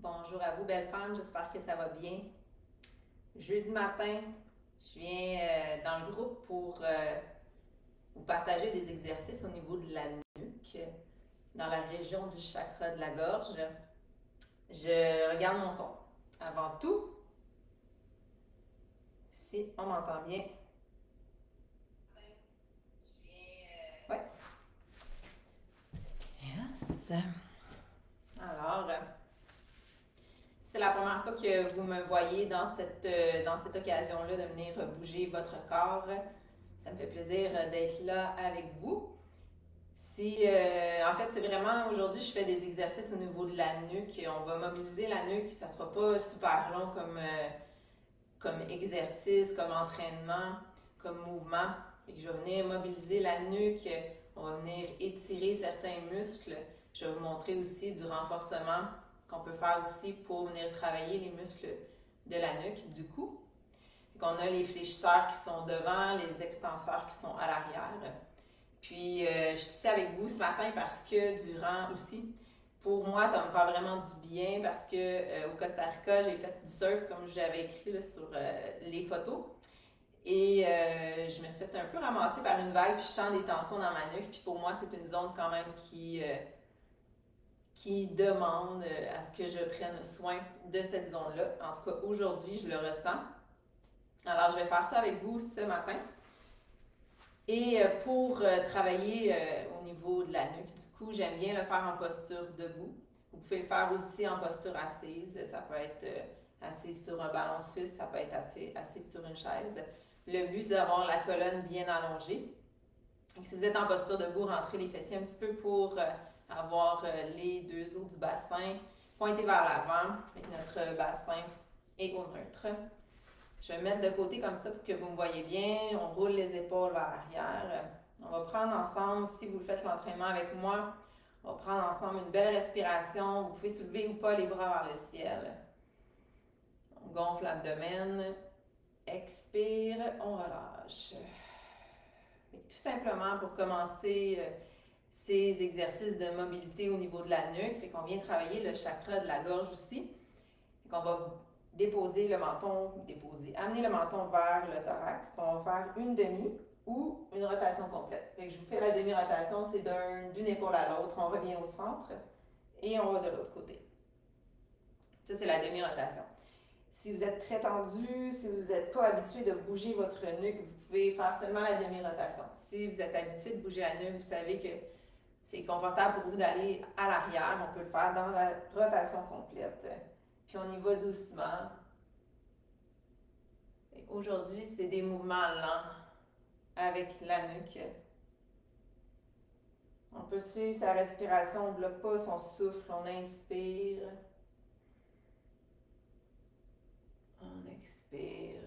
Bonjour à vous, belles femmes, j'espère que ça va bien. Jeudi matin, je viens dans le groupe pour vous partager des exercices au niveau de la nuque, dans la région du chakra de la gorge. Je regarde mon son. Avant tout, si on m'entend bien. Ouais. Yes. Alors, c'est la première fois que vous me voyez dans cette occasion-là de venir bouger votre corps. Ça me fait plaisir d'être là avec vous. En fait, c'est vraiment, aujourd'hui, je fais des exercices au niveau de la nuque. On va mobiliser la nuque. Ça ne sera pas super long comme exercice, comme entraînement, comme mouvement. Fait que je vais venir mobiliser la nuque. On va venir étirer certains muscles. Je vais vous montrer aussi du renforcement qu'on peut faire aussi pour venir travailler les muscles de la nuque, du cou. On a les fléchisseurs qui sont devant, les extenseurs qui sont à l'arrière. Puis, je suis ici avec vous ce matin parce que durant aussi, pour moi, ça me fait vraiment du bien parce que au Costa Rica, j'ai fait du surf comme j'avais écrit là, sur les photos. Et je me suis fait un peu ramasser par une vague, puis je sens des tensions dans ma nuque. Puis pour moi, c'est une zone quand même qui demande à ce que je prenne soin de cette zone-là. En tout cas, aujourd'hui, je le ressens. Alors, je vais faire ça avec vous ce matin. Et pour travailler au niveau de la nuque, du coup, j'aime bien le faire en posture debout. Vous pouvez le faire aussi en posture assise. Ça peut être assis sur un ballon suisse, ça peut être assis sur une chaise. Le but, c'est d'avoir la colonne bien allongée. Et si vous êtes en posture debout, rentrez les fessiers un petit peu pour avoir les deux os du bassin pointés vers l'avant, avec notre bassin et au neutre. Je vais me mettre de côté comme ça pour que vous me voyez bien. On roule les épaules vers l'arrière. On va prendre ensemble, si vous faites l'entraînement avec moi, on va prendre ensemble une belle respiration. Vous pouvez soulever ou pas les bras vers le ciel. On gonfle l'abdomen. Expire, on relâche. Et tout simplement pour commencer ces exercices de mobilité au niveau de la nuque, fait qu'on vient travailler le chakra de la gorge aussi. Fait qu'on va déposer le menton, amener le menton vers le thorax, puis on va faire une demi ou une rotation complète. Fait que je vous fais la demi-rotation, c'est d'une épaule à l'autre, on revient au centre et on va de l'autre côté. Ça, c'est la demi-rotation. Si vous êtes très tendu, si vous n'êtes pas habitué de bouger votre nuque, vous pouvez faire seulement la demi-rotation. Si vous êtes habitué de bouger la nuque, vous savez que c'est confortable pour vous d'aller à l'arrière, on peut le faire dans la rotation complète. Puis on y va doucement. Aujourd'hui, c'est des mouvements lents avec la nuque. On peut suivre sa respiration, on ne bloque pas son souffle, on inspire. On expire.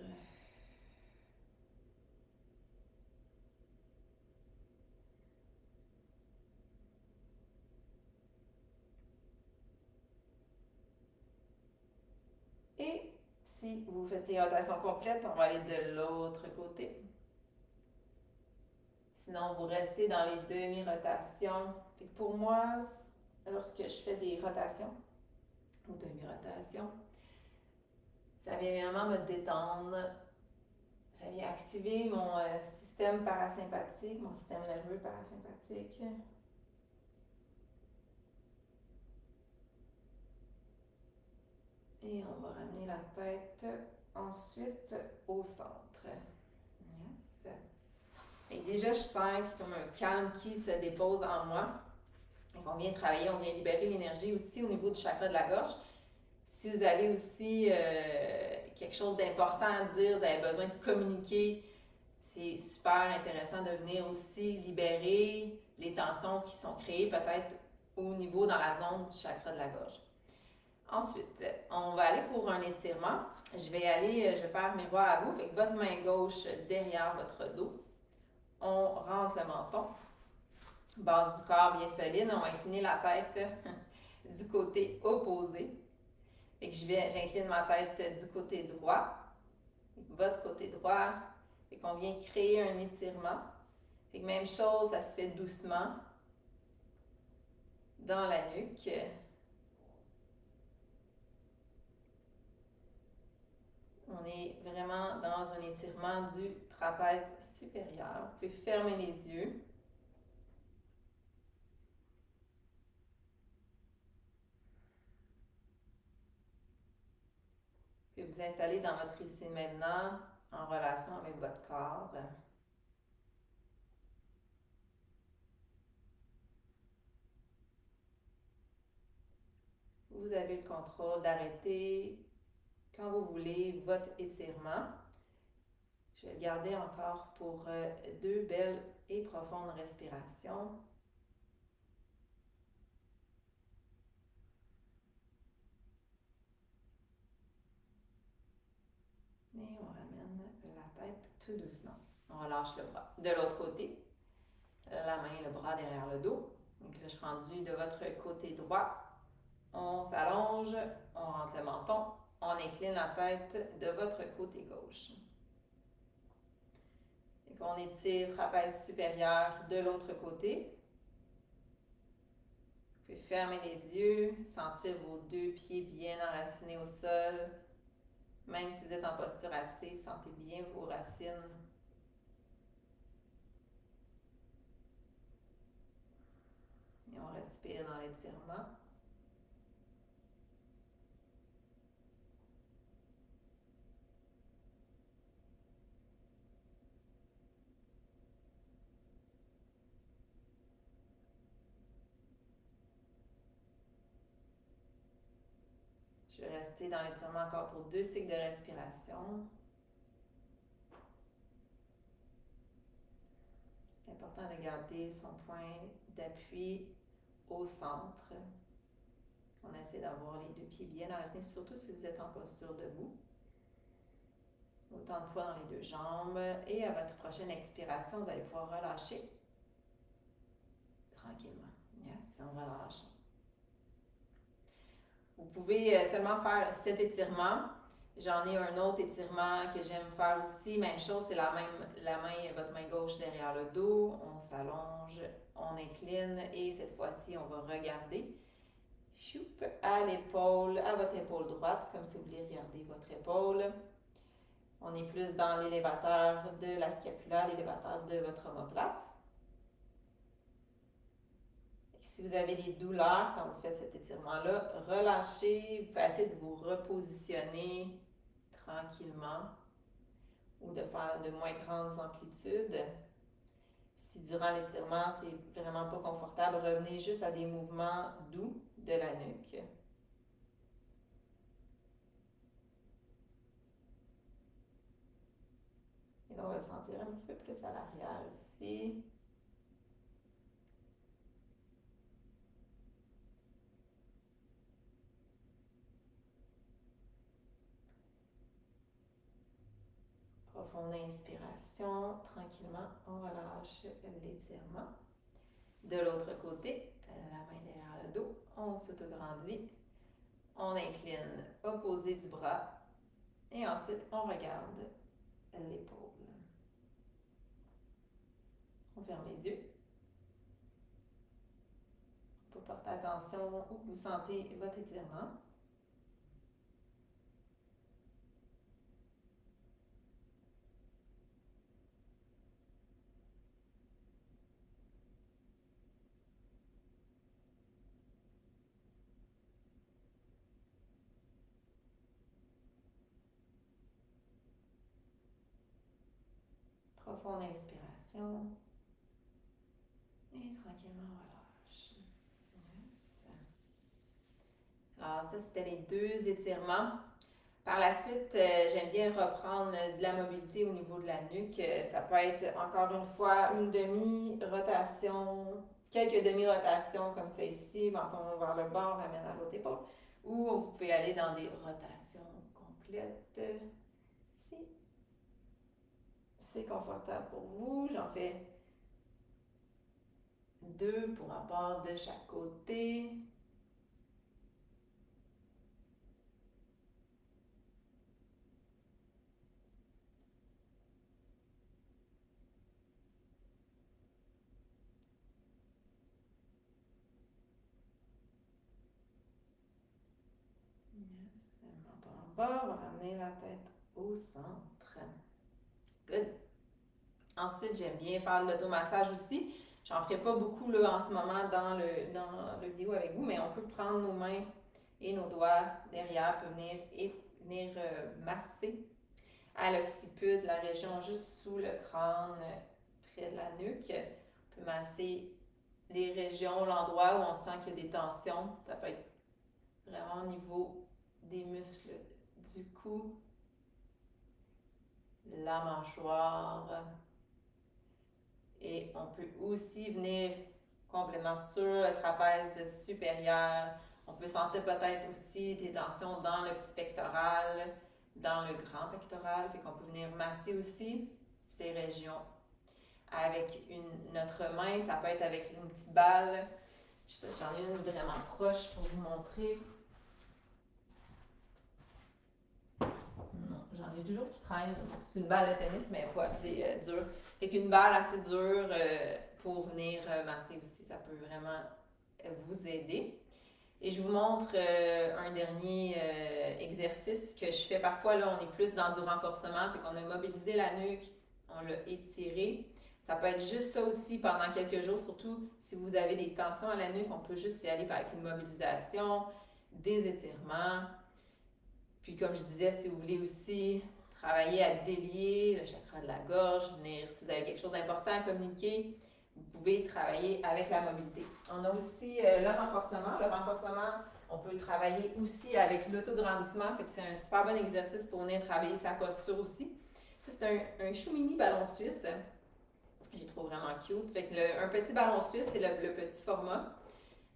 Et si vous faites les rotations complètes, on va aller de l'autre côté. Sinon, vous restez dans les demi-rotations. Pour moi, lorsque je fais des rotations ou demi-rotations, ça vient vraiment me détendre. Ça vient activer mon système parasympathique, mon système nerveux parasympathique. Et on va ramener la tête ensuite au centre. Yes. Et déjà, je sens comme un calme qui se dépose en moi. Et on vient travailler, on vient libérer l'énergie aussi au niveau du chakra de la gorge. Si vous avez aussi quelque chose d'important à dire, vous avez besoin de communiquer, c'est super intéressant de venir aussi libérer les tensions qui sont créées peut-être au niveau dans la zone du chakra de la gorge. Ensuite, on va aller pour un étirement. Je vais faire miroir à vous. Fait que votre main gauche derrière votre dos. On rentre le menton. Base du corps bien solide. On va incliner la tête du côté opposé. Fait que j'incline ma tête du côté droit. Votre côté droit. Fait qu'on vient créer un étirement. Fait que même chose, ça se fait doucement. Dans la nuque. On est vraiment dans un étirement du trapèze supérieur. Vous pouvez fermer les yeux. Puis vous installer dans votre ici et maintenant en relation avec votre corps. Vous avez le contrôle d'arrêter quand vous voulez votre étirement. Je vais le garder encore pour 2 belles et profondes respirations. Et on ramène la tête tout doucement. On relâche le bras. De l'autre côté, la main et le bras derrière le dos. Donc là, je suis rendue de votre côté droit. On s'allonge, on rentre le menton, on incline la tête de votre côté gauche. Et qu'on étire trapèze supérieur de l'autre côté. Vous pouvez fermer les yeux, sentir vos 2 pieds bien enracinés au sol. Même si vous êtes en posture assise, sentez bien vos racines. Et on respire dans l'étirement. Je vais rester dans l'étirement encore pour 2 cycles de respiration. C'est important de garder son point d'appui au centre. On essaie d'avoir les 2 pieds bien enracinés, surtout si vous êtes en posture debout. Autant de poids dans les 2 jambes. Et à votre prochaine expiration, vous allez pouvoir relâcher tranquillement. Yes, on relâche. Vous pouvez seulement faire cet étirement. J'en ai un autre étirement que j'aime faire aussi. Même chose, c'est la main, votre main gauche derrière le dos. On s'allonge, on incline et cette fois-ci, on va regarder à l'épaule, à votre épaule droite, comme si vous vouliez regarder votre épaule. On est plus dans l'élévateur de la scapula, l'élévateur de votre omoplate. Si vous avez des douleurs quand vous faites cet étirement-là, relâchez, vous pouvez essayer de vous repositionner tranquillement ou de faire de moins grandes amplitudes. Si durant l'étirement, c'est vraiment pas confortable, revenez juste à des mouvements doux de la nuque. Et là, on va sentir un petit peu plus à l'arrière ici. Profonde inspiration, tranquillement, on relâche l'étirement. De l'autre côté, la main derrière le dos, on s'autograndit, on incline opposé du bras et ensuite on regarde l'épaule. On ferme les yeux. Pour porter attention où vous sentez votre étirement. Profonde inspiration. Et tranquillement, on relâche. Yes. Alors, ça, c'était les 2 étirements. Par la suite, j'aime bien reprendre de la mobilité au niveau de la nuque. Ça peut être encore une fois une demi-rotation, quelques demi-rotations comme ça ici, menton vers le bas, on ramène à l'autre épaule. Ou vous pouvez aller dans des rotations complètes. Si c'est confortable pour vous, j'en fais 2 pour un bord de chaque côté. Yes, menton en bas, on va ramener la tête au centre. Good. Ensuite, j'aime bien faire de l'automassage aussi. J'en ferai pas beaucoup là, en ce moment dans le vidéo avec vous, mais on peut prendre nos mains et nos doigts derrière pour venir masser à l'occiput, la région juste sous le crâne, près de la nuque. On peut masser les régions, l'endroit où on sent qu'il y a des tensions. Ça peut être vraiment au niveau des muscles du cou, la mâchoire. Et on peut aussi venir complètement sur le trapèze supérieur. On peut sentir peut-être aussi des tensions dans le petit pectoral, dans le grand pectoral. Fait qu'on peut venir masser aussi ces régions avec notre main. Ça peut être avec une petite balle. Je sais pas si j'en ai une vraiment proche pour vous montrer. Non, j'en ai toujours qui traînent. C'est une balle de tennis, mais pas assez dure. Fait qu'une balle assez dure pour venir masser aussi, ça peut vraiment vous aider. Et je vous montre un dernier exercice que je fais parfois. Là, on est plus dans du renforcement, fait qu'on a mobilisé la nuque, on l'a étiré. Ça peut être juste ça aussi pendant quelques jours, surtout si vous avez des tensions à la nuque, on peut juste y aller avec une mobilisation, des étirements. Puis comme je disais, si vous voulez aussi travailler à délier le chakra de la gorge, venir, si vous avez quelque chose d'important à communiquer, vous pouvez travailler avec la mobilité. On a aussi le renforcement. Le renforcement, on peut travailler aussi avec l'autograndissement, fait que c'est un super bon exercice pour venir travailler sa posture aussi. Ça, c'est un chou mini ballon suisse. J'ai trouvé vraiment cute. Fait que un petit ballon suisse, c'est le petit format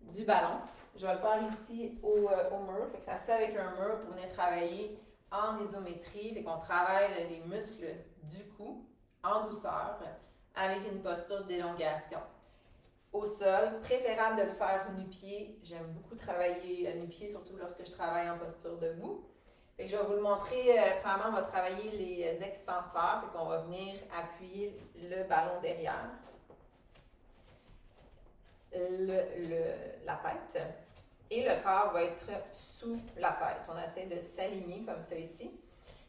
du ballon. Je vais le faire ici au mur. Fait que ça se fait avec un mur pour venir travailler en isométrie. Fait qu'on travaille les muscles du cou en douceur avec une posture d'élongation. Au sol, préférable de le faire nu-pied. J'aime beaucoup travailler nu-pied, surtout lorsque je travaille en posture debout. Fait que je vais vous le montrer. Premièrement, on va travailler les extenseurs. Fait qu'on va venir appuyer le ballon derrière. La tête et le corps va être sous la tête. On essaie de s'aligner comme ça ici.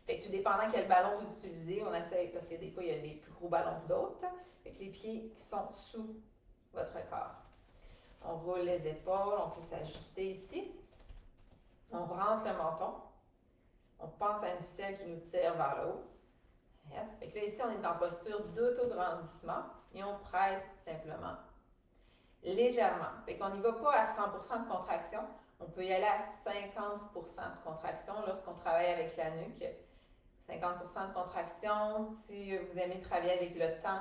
Fait que tout dépendant quel ballon vous utilisez, on essaie, parce que des fois il y a des plus gros ballons que d'autres, fait que les pieds qui sont sous votre corps. On roule les épaules, on peut s'ajuster ici. On rentre le menton. On pense à une ficelle qui nous tire vers le haut. Yes. Fait que là ici on est en posture d'autograndissement et on presse tout simplement légèrement. Fait qu'on n'y va pas à 100% de contraction. On peut y aller à 50% de contraction lorsqu'on travaille avec la nuque. 50% de contraction. Si vous aimez travailler avec le temps,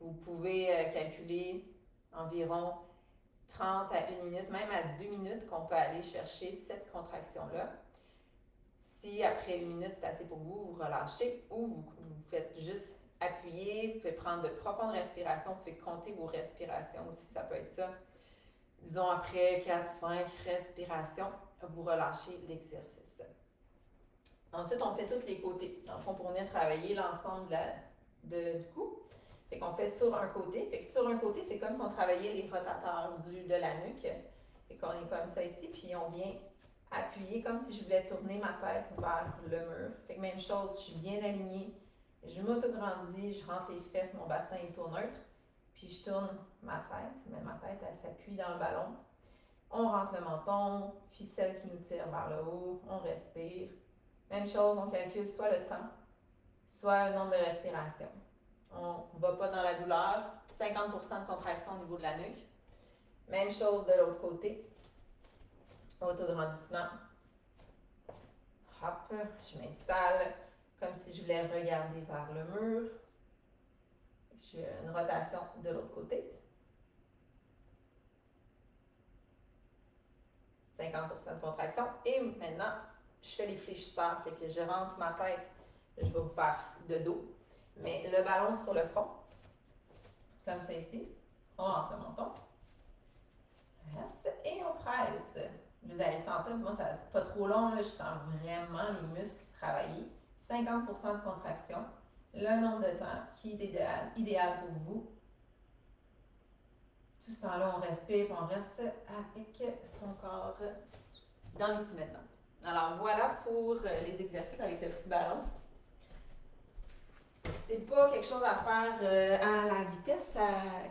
vous pouvez calculer environ 30 à 1 minute, même à 2 minutes qu'on peut aller chercher cette contraction-là. Si après 1 minute, c'est assez pour vous, vous relâchez ou vous faites juste appuyer, vous pouvez prendre de profondes respirations, vous pouvez compter vos respirations aussi, ça peut être ça. Disons après 4-5 respirations, vous relâchez l'exercice. Ensuite, on fait tous les côtés. Dans le fond, pour venir travailler l'ensemble du cou. Fait qu'on fait sur un côté. Fait que sur un côté, c'est comme si on travaillait les rotateurs de la nuque. Fait qu'on est comme ça ici, puis on vient appuyer comme si je voulais tourner ma tête vers le mur. Fait que même chose, je suis bien alignée. Je m'autograndis, je rentre les fesses, mon bassin est au neutre, puis je tourne ma tête, mais ma tête, elle s'appuie dans le ballon. On rentre le menton, ficelle qui nous tire vers le haut, on respire. Même chose, on calcule soit le temps, soit le nombre de respirations. On ne va pas dans la douleur, 50% de contraction au niveau de la nuque. Même chose de l'autre côté. Autograndissement. Hop, je m'installe comme si je voulais regarder vers le mur. Je fais une rotation de l'autre côté. 50% de contraction. Et maintenant, je fais les fléchisseurs. Fait que je rentre ma tête. Je vais vous faire de dos. Mais le ballon sur le front. Comme ça ici. On rentre le menton. Et on presse. Vous allez sentir, moi, c'est pas trop long. Là, je sens vraiment les muscles travailler. 50% de contraction. Le nombre de temps qui est idéal pour vous. Tout ce temps-là, on respire et on reste avec son corps dans l'ici maintenant. Alors voilà pour les exercices avec le petit ballon. c'est pas quelque chose à faire à la vitesse.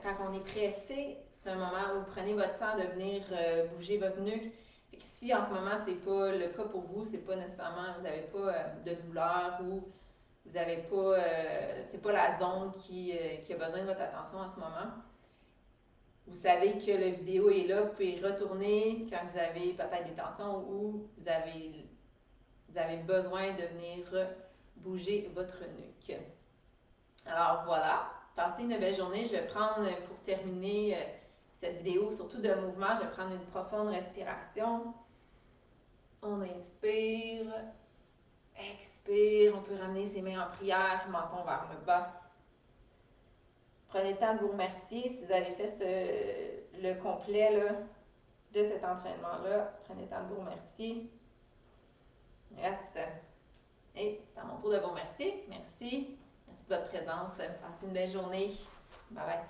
Quand on est pressé, c'est un moment où vous prenez votre temps de venir bouger votre nuque. Fait que si en ce moment c'est pas le cas pour vous, c'est pas nécessairement, vous n'avez pas de douleur ou vous n'avez pas, c'est pas la zone qui a besoin de votre attention en ce moment. Vous savez que la vidéo est là, vous pouvez y retourner quand vous avez peut-être des tensions ou vous avez besoin de venir bouger votre nuque. Alors voilà, passez une belle journée. Je vais prendre, pour terminer cette vidéo, surtout de mouvement, je vais prendre une profonde respiration. On inspire, expire, on peut ramener ses mains en prière, menton vers le bas. Prenez le temps de vous remercier si vous avez fait le complet là, de cet entraînement-là. Prenez le temps de vous remercier. Yes. Et c'est à mon tour de vous remercier. Merci. Merci de votre présence. Passez une belle journée. Bye bye.